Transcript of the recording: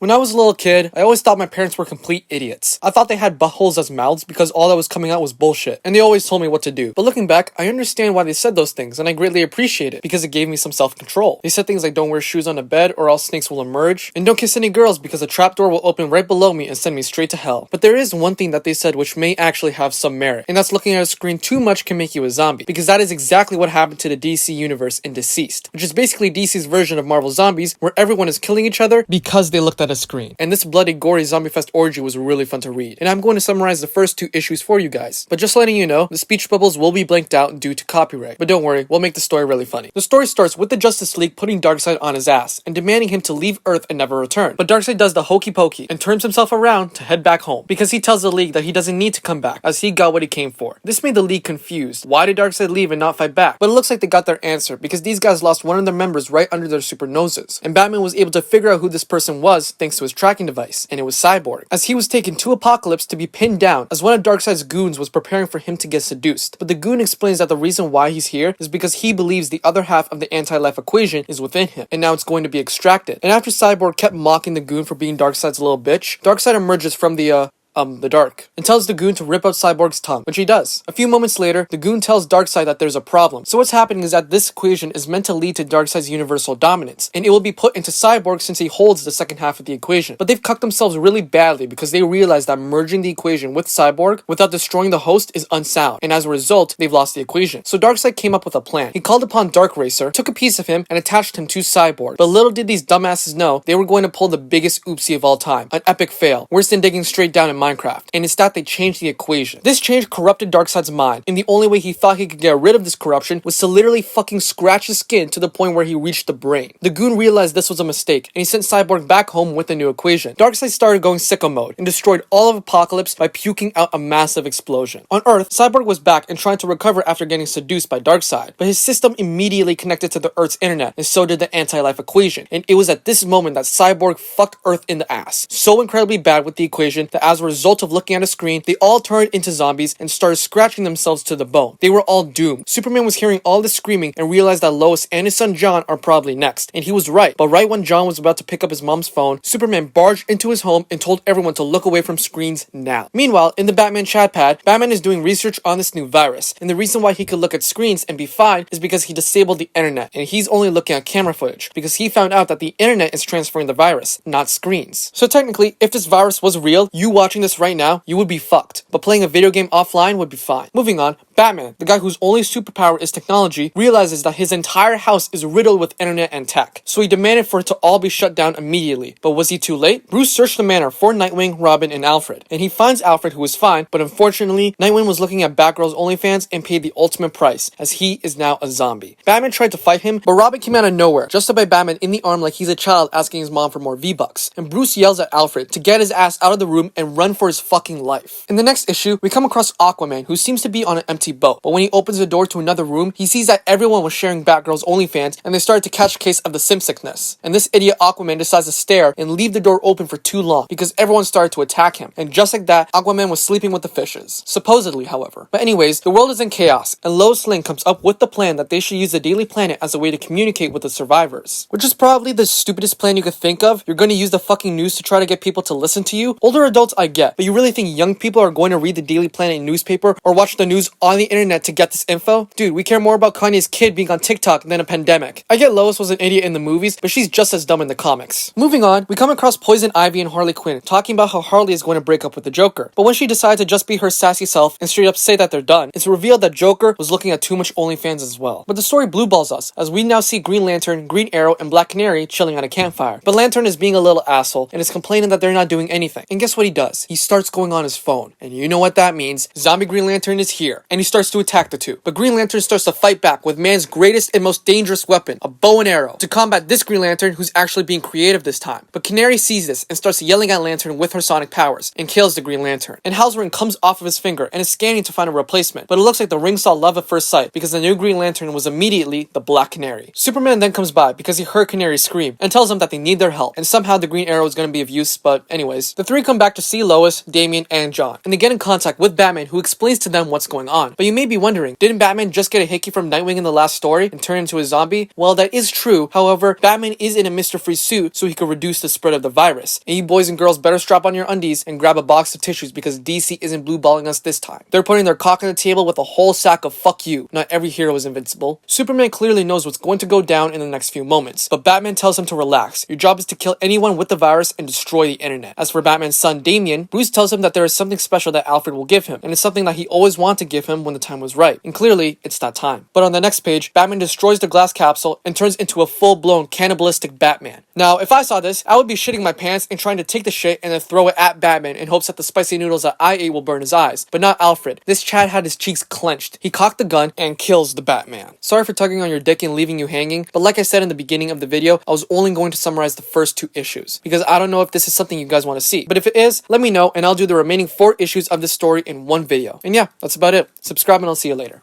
When I was a little kid, I always thought my parents were complete idiots. I thought they had buttholes as mouths because all that was coming out was bullshit, and they always told me what to do. But looking back, I understand why they said those things, and I greatly appreciate it because it gave me some self-control. They said things like don't wear shoes on the bed or else snakes will emerge, and don't kiss any girls because a trapdoor will open right below me and send me straight to hell. But there is one thing that they said which may actually have some merit, and that's looking at a screen too much can make you a zombie, because that is exactly what happened to the DC universe in DCeased, which is basically DC's version of Marvel Zombies, where everyone is killing each other because they looked at a screen. And this bloody, gory zombie fest orgy was really fun to read, and I'm going to summarize the first two issues for you guys. But just letting you know, the speech bubbles will be blanked out due to copyright, but don't worry, we'll make the story really funny. The story starts with the Justice League putting Darkseid on his ass and demanding him to leave Earth and never return. But Darkseid does the hokey pokey and turns himself around to head back home, because he tells the League that he doesn't need to come back, as he got what he came for. This made the League confused. Why did Darkseid leave and not fight back? But it looks like they got their answer, because these guys lost one of their members right under their super noses, and Batman was able to figure out who this person was thanks to his tracking device, and it was Cyborg, as he was taken to Apocalypse to be pinned down as one of Darkseid's goons was preparing for him to get seduced. But the goon explains that the reason why he's here is because he believes the other half of the anti-life equation is within him, and now it's going to be extracted. And after Cyborg kept mocking the goon for being Darkseid's little bitch, Darkseid emerges from the dark, and tells the goon to rip out Cyborg's tongue, which he does. A few moments later, the goon tells Darkseid that there's a problem. So what's happening is that this equation is meant to lead to Darkseid's universal dominance, and it will be put into Cyborg since he holds the second half of the equation. But they've cucked themselves really badly because they realize that merging the equation with Cyborg without destroying the host is unsound, and as a result, they've lost the equation. So Darkseid came up with a plan. He called upon Dark Racer, took a piece of him, and attached him to Cyborg. But little did these dumbasses know, they were going to pull the biggest oopsie of all time. An epic fail, worse than digging straight down in Minecraft. And instead, they changed the equation. This change corrupted Darkseid's mind, and the only way he thought he could get rid of this corruption was to literally fucking scratch his skin to the point where he reached the brain. The goon realized this was a mistake, and he sent Cyborg back home with a new equation. Darkseid started going sicko mode and destroyed all of Apocalypse by puking out a massive explosion. On Earth, Cyborg was back and trying to recover after getting seduced by Darkseid, but his system immediately connected to the Earth's internet, and so did the anti-life equation. And it was at this moment that Cyborg fucked Earth in the ass, so incredibly bad with the equation that as a result of looking at a screen, they all turned into zombies and started scratching themselves to the bone. They were all doomed. Superman was hearing all this screaming and realized that Lois and his son John are probably next. And he was right. But right when John was about to pick up his mom's phone, Superman barged into his home and told everyone to look away from screens now. Meanwhile, in the Batman chat pad, Batman is doing research on this new virus. And the reason why he could look at screens and be fine is because he disabled the internet. And he's only looking at camera footage because he found out that the internet is transferring the virus, not screens. So technically, if this virus was real, you watching this right now, you would be fucked. But playing a video game offline would be fine. Moving on, Batman, the guy whose only superpower is technology, realizes that his entire house is riddled with internet and tech. So he demanded for it to all be shut down immediately. But was he too late? Bruce searched the manor for Nightwing, Robin, and Alfred. And he finds Alfred, who is fine, but unfortunately, Nightwing was looking at Batgirl's OnlyFans and paid the ultimate price, as he is now a zombie. Batman tried to fight him, but Robin came out of nowhere, just to bite Batman in the arm like he's a child asking his mom for more V-Bucks. And Bruce yells at Alfred to get his ass out of the room and run for his fucking life. In the next issue, we come across Aquaman, who seems to be on an empty boat, but when he opens the door to another room, he sees that everyone was sharing Batgirl's OnlyFans, and they started to catch a case of the sim sickness. And this idiot Aquaman decides to stare and leave the door open for too long, because everyone started to attack him. And just like that, Aquaman was sleeping with the fishes. Supposedly, however. But anyways, the world is in chaos, and Lois Lane comes up with the plan that they should use the Daily Planet as a way to communicate with the survivors. Which is probably the stupidest plan you could think of. You're going to use the fucking news to try to get people to listen to you? Older adults I get, but you really think young people are going to read the Daily Planet newspaper or watch the news on the internet to get this info? Dude, we care more about Kanye's kid being on TikTok than a pandemic. I get Lois was an idiot in the movies, but she's just as dumb in the comics. Moving on, we come across Poison Ivy and Harley Quinn talking about how Harley is going to break up with the Joker. But when she decides to just be her sassy self and straight up say that they're done, it's revealed that Joker was looking at too much OnlyFans as well. But the story blueballs us, as we now see Green Lantern, Green Arrow, and Black Canary chilling at a campfire. But Lantern is being a little asshole and is complaining that they're not doing anything. And guess what he does? He starts going on his phone. And you know what that means. Zombie Green Lantern is here, and he starts to attack the two. But Green Lantern starts to fight back with man's greatest and most dangerous weapon, a bow and arrow, to combat this Green Lantern who's actually being creative this time. But Canary sees this and starts yelling at Lantern with her sonic powers, and kills the Green Lantern. And Hal's ring comes off of his finger and is scanning to find a replacement, but it looks like the ring saw love at first sight, because the new Green Lantern was immediately the Black Canary. Superman then comes by because he heard Canary scream, and tells him that they need their help, and somehow the Green Arrow is going to be of use. But anyways, the three come back to see Lois, Damian, and John, and they get in contact with Batman, who explains to them what's going on. But you may be wondering, didn't Batman just get a hickey from Nightwing in the last story and turn into a zombie? Well, that is true. However, Batman is in a Mr. Freeze suit so he could reduce the spread of the virus. And you boys and girls better strap on your undies and grab a box of tissues because DC isn't blue balling us this time. They're putting their cock on the table with a whole sack of fuck you. Not every hero is invincible. Superman clearly knows what's going to go down in the next few moments, but Batman tells him to relax. Your job is to kill anyone with the virus and destroy the internet. As for Batman's son Damian, Bruce tells him that there is something special that Alfred will give him, and it's something that he always wanted to give him when the time was right. And clearly, it's that time. But on the next page, Batman destroys the glass capsule and turns into a full-blown cannibalistic Batman. Now, if I saw this, I would be shitting my pants and trying to take the shit and then throw it at Batman in hopes that the spicy noodles that I ate will burn his eyes. But not Alfred. This Chad had his cheeks clenched. He cocked the gun and kills the Batman. Sorry for tugging on your dick and leaving you hanging, but like I said in the beginning of the video, I was only going to summarize the first 2 issues, because I don't know if this is something you guys want to see. But if it is, let me know and I'll do the remaining 4 issues of this story in one video. And yeah, that's about it. Subscribe and I'll see you later.